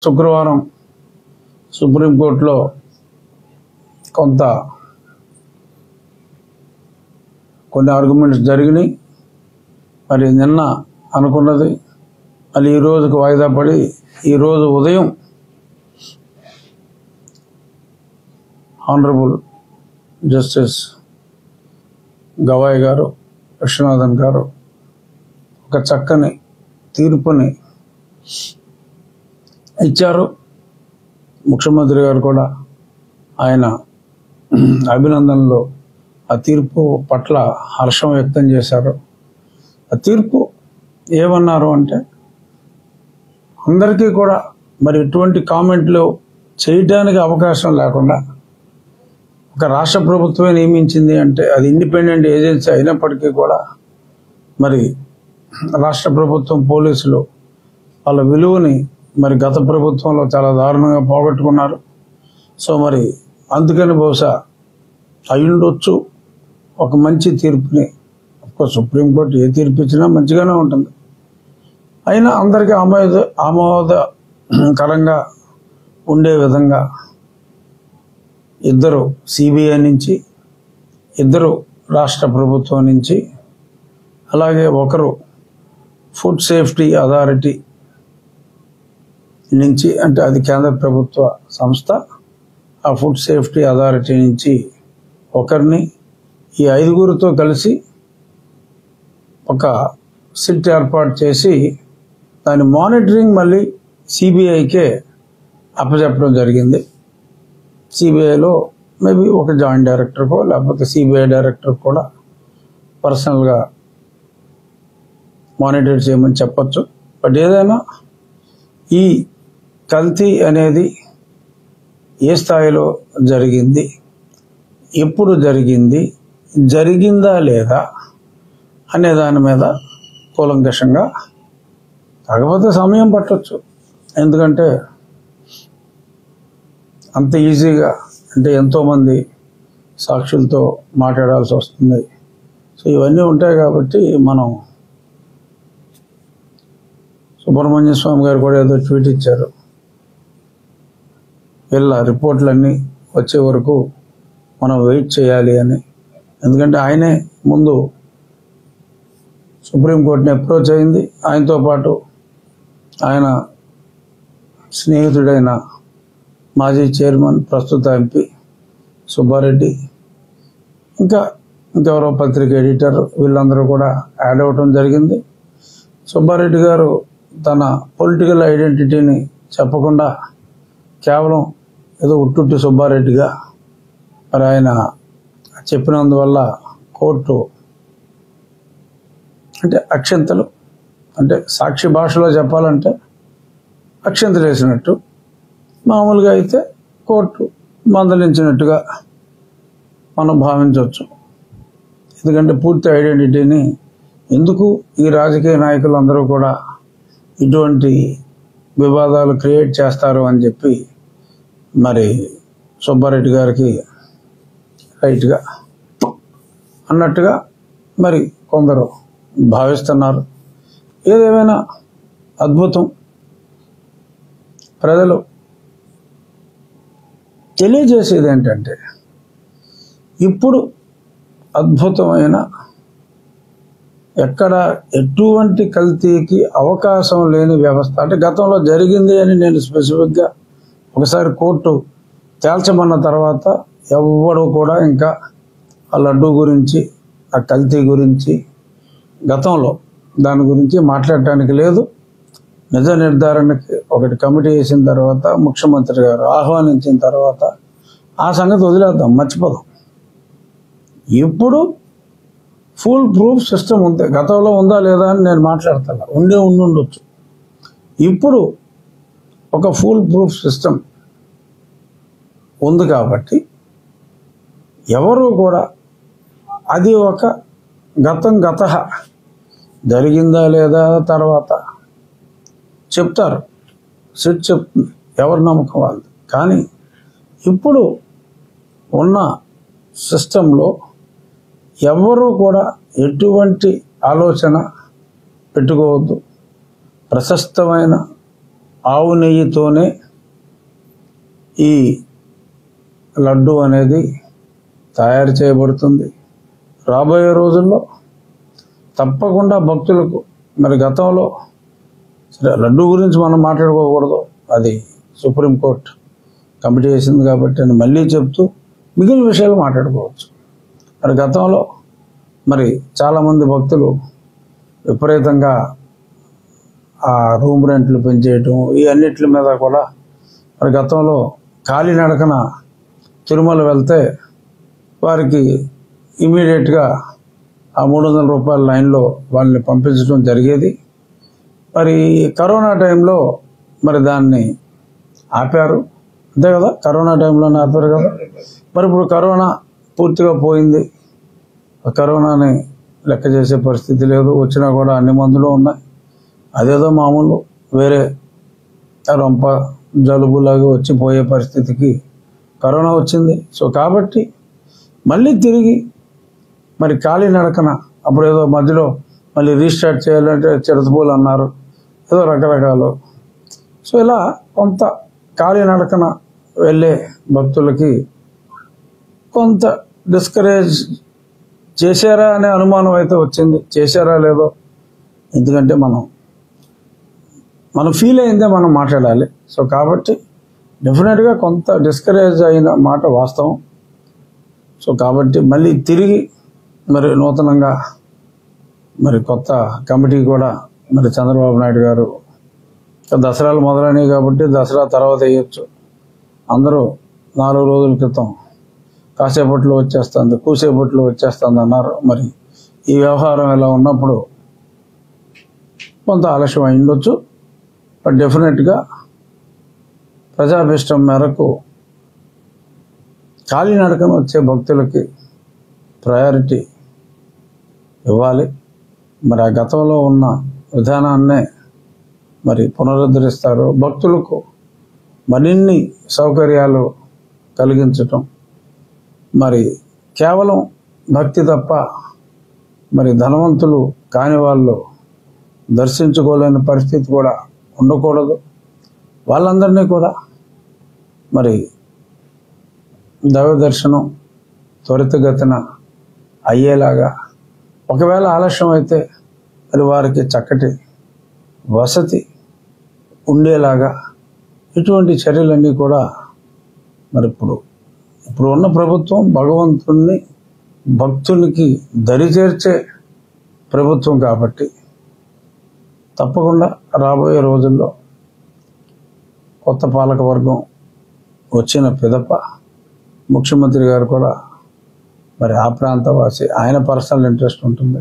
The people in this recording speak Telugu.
శుక్రవారం సుప్రీంకోర్టులో కొన్ని ఆర్గ్యుమెంట్స్ జరిగినాయి. మరి నిన్న అనుకున్నది మళ్ళీ ఈ రోజుకు వాయిదా పడి ఈరోజు ఉదయం ఆనరబుల్ జస్టిస్ గవాయ్ గారు, విశ్వనాథన్ గారు ఒక చక్కని తీర్పుని ఇచ్చారు. ముఖ్యమంత్రి గారు కూడా ఆయన అభినందనలు ఆ తీర్పు పట్ల హర్షం వ్యక్తం చేశారు. ఆ తీర్పు ఏమన్నారు అంటే, అందరికీ కూడా మరి ఎటువంటి కామెంట్లు చేయడానికి అవకాశం లేకుండా ఒక రాష్ట్ర ప్రభుత్వమే నియమించింది అంటే అది ఇండిపెండెంట్ ఏజెన్సీ అయినప్పటికీ కూడా మరి రాష్ట్ర ప్రభుత్వం పోలీసులు వాళ్ళ విలువని మరి గత ప్రభుత్వంలో చాలా దారుణంగా పోగొట్టుకున్నారు. సో మరి అందుకని బహుశా అయ్యుండొచ్చు ఒక మంచి తీర్పుని. అఫ్కోర్స్ సుప్రీంకోర్టు ఏ తీర్పు ఇచ్చినా మంచిగానే ఉంటుంది. అయినా అందరికీ ఆమోదకరంగా ఉండే విధంగా ఇద్దరు సిబిఐ నుంచి, ఇద్దరు రాష్ట్ర ప్రభుత్వం నుంచి, అలాగే ఒకరు ఫుడ్ సేఫ్టీ అథారిటీ నుంచి, అంటే అది కేంద్ర ప్రభుత్వ సంస్థ, ఆ ఫుడ్ సేఫ్టీ అథారిటీ నుంచి ఒకరిని, ఈ ఐదుగురితో కలిసి ఒక సిట్ ఏర్పాటు చేసి దాని మానిటరింగ్ మళ్ళీ సిబిఐకే అప్పచెప్పడం జరిగింది. సిబిఐలో మేబీ ఒక జాయింట్ డైరెక్టర్కో లేకపోతే సిబిఐ డైరెక్టర్ కూడా పర్సనల్గా మానిటర్ చేయమని చెప్పచ్చు. బట్ ఏదైనా ఈ కల్తీ అనేది ఏ స్థాయిలో జరిగింది, ఎప్పుడు జరిగింది, జరిగిందా లేదా అనే దాని మీద కూలంకషంగా, కాకపోతే సమయం పట్టవచ్చు. ఎందుకంటే అంత ఈజీగా అంటే ఎంతోమంది సాక్షులతో మాట్లాడాల్సి వస్తుంది. సో ఇవన్నీ ఉంటాయి కాబట్టి మనం సుబ్రహ్మణ్య స్వామి గారు కూడా ఏదో ట్వీట్ ఇచ్చారు, వీళ్ళ రిపోర్ట్లన్నీ వచ్చే వరకు మనం వెయిట్ చేయాలి అని. ఎందుకంటే ఆయనే ముందు సుప్రీంకోర్టుని అప్రోచ్ అయింది. ఆయనతో పాటు ఆయన స్నేహితుడైన మాజీ చైర్మన్, ప్రస్తుత ఎంపీ సుబ్బారెడ్డి, ఇంకెవరో పత్రిక ఎడిటర్, వీళ్ళందరూ కూడా యాడ్ అవ్వటం జరిగింది. సుబ్బారెడ్డి గారు తన పొలిటికల్ ఐడెంటిటీని చెప్పకుండా కేవలం ఏదో ఉట్టుట్టి సుబ్బారెడ్డిగా మరి ఆయన చెప్పినందువల్ల కోర్టు అంటే అక్షంతలు, అంటే సాక్షి భాషలో చెప్పాలంటే అక్షంతలు వేసినట్టు, మామూలుగా అయితే కోర్టు మందలించినట్టుగా మనం భావించవచ్చు. ఎందుకంటే పూర్తి ఐడెంటిటీని ఎందుకు ఈ రాజకీయ నాయకులందరూ కూడా ఇటువంటి వివాదాలు క్రియేట్ చేస్తారు అని చెప్పి మరి సుబ్బారెడ్డి గారికి రైట్గా అన్నట్టుగా మరి కొందరు భావిస్తున్నారు. ఏదేమైనా అద్భుతం. ప్రజలు తెలియజేసేది ఏంటంటే, ఇప్పుడు అద్భుతమైన ఎక్కడ ఎటువంటి కల్తీకి అవకాశం లేని వ్యవస్థ, అంటే గతంలో జరిగింది అని నేను స్పెసిఫిక్గా ఒకసారి కోర్టు తేల్చమన్న తర్వాత ఎవ్వడూ కూడా ఇంకా ఆ లడ్డూ గురించి, ఆ కల్తీ గురించి, గతంలో దాని గురించి మాట్లాడటానికి లేదు. నిజ నిర్ధారణకి ఒకటి కమిటీ వేసిన తర్వాత, ముఖ్యమంత్రి గారు ఆహ్వానించిన తర్వాత ఆ సంగతి వదిలేద్దాం, మర్చిపోదాం. ఇప్పుడు ఫుల్ ప్రూఫ్ సిస్టమ్ ఉంది. గతంలో ఉందా లేదా అని నేను మాట్లాడతాను, ఉండొచ్చు. ఇప్పుడు ఒక ఫుల్ ప్రూఫ్ సిస్టమ్ ఉంది కాబట్టి ఎవరు కూడా అది ఒక గత జరిగిందా లేదా తర్వాత చెప్తారు, సిట్ చెప్తుంది, ఎవరి నమ్మకం వాళ్ళు. కానీ ఇప్పుడు ఉన్న సిస్టంలో ఎవరు కూడా ఎటువంటి ఆలోచన పెట్టుకోవద్దు. ప్రశస్తమైన ఆవు నెయ్యితోనే ఈ లడ్డు అనేది తయారు చేయబడుతుంది. రాబోయే రోజుల్లో తప్పకుండా భక్తులకు మరి గతంలో సరే లడ్డు గురించి మనం మాట్లాడుకోకూడదు, అది సుప్రీంకోర్టు కమిటీ చేసింది కాబట్టి అని మళ్ళీ చెప్తూ మిగిలిన విషయాలు మాట్లాడుకోవచ్చు. మరి గతంలో మరి చాలామంది భక్తులు విపరీతంగా ఆ రూమ్ రెంట్లు పెంచేయటం ఈ అన్నిటి మీద కూడా మరి గతంలో కాలినడకన తిరుమల వెళ్తే వారికి ఇమీడియట్గా ఆ 300 రూపాయల లైన్లో వాళ్ళని పంపించడం జరిగేది. మరి కరోనా టైంలో మరి దాన్ని ఆపారు, అంతే కదా, కరోనా టైంలోనే ఆపారు కదా. మరి ఇప్పుడు కరోనా పూర్తిగా పోయింది, కరోనాని లెక్క చేసే పరిస్థితి లేదు, వచ్చినా కూడా అన్ని మందులు ఉన్నాయి. అదేదో మామూలు వేరే రొంప జలుబులాగా వచ్చి పోయే పరిస్థితికి కరోనా వచ్చింది. సో కాబట్టి మళ్ళీ తిరిగి మరి కాలినడకన అప్పుడు ఏదో మధ్యలో మళ్ళీ రీస్టార్ట్ చేయాలంటే చిరతపూలు అన్నారు, ఏదో రకరకాలు. సో ఇలా కొంత కాలినడకన వెళ్ళే భక్తులకి కొంత డిస్కరేజ్ చేశారా అనే అనుమానం అయితే వచ్చింది. చేశారా లేదో, ఎందుకంటే మనం ఫీల్ అయిందే మనం మాట్లాడాలి. సో కాబట్టి డెఫినెట్గా కొంత డిస్కరేజ్ అయిన మాట వాస్తవం. సో కాబట్టి మళ్ళీ తిరిగి మరి నూతనంగా మరి కొత్త కమిటీ కూడా మరి చంద్రబాబు నాయుడు గారు దసరాలు మొదలైనవి కాబట్టి దసరా తర్వాత వేయచ్చు, అందరూ 4 రోజుల క్రితం కాసేపట్లో వచ్చేస్తుంది, కూసేపట్లో వచ్చేస్తుంది అన్నారు. మరి ఈ వ్యవహారం ఇలా ఉన్నప్పుడు కొంత ఆలస్యం అయిండొచ్చు. బట్ డెఫినెట్గా ప్రజాభిష్టం మేరకు కాలినడకన వచ్చే భక్తులకి ప్రయారిటీ ఇవ్వాలి. మరి ఆ గతంలో ఉన్న విధానాన్నే మరి పునరుద్ధరిస్తారు. భక్తులకు మరిన్ని సౌకర్యాలు కలిగించటం, మరి కేవలం భక్తి తప్ప మరి ధనవంతులు కాని వాళ్ళు దర్శించుకోలేని పరిస్థితి కూడా ఉండకూడదు. వాళ్ళందరినీ కూడా మరి దైవ దర్శనం త్వరితగతిన అయ్యేలాగా, ఒకవేళ ఆలస్యం అయితే మరి వారికి చక్కటి వసతి ఉండేలాగా ఇటువంటి చర్యలన్నీ కూడా మరి ఇప్పుడు ఉన్న ప్రభుత్వం భగవంతుణ్ణి భక్తునికి దరిచేర్చే ప్రభుత్వం కాబట్టి తప్పకుండా రాబోయే రోజుల్లో కొత్త పాలక వర్గం వచ్చిన పిదప ముఖ్యమంత్రి గారు కూడా మరి ఆ ప్రాంతవాసి, ఆయన పర్సనల్ ఇంట్రెస్ట్ ఉంటుంది.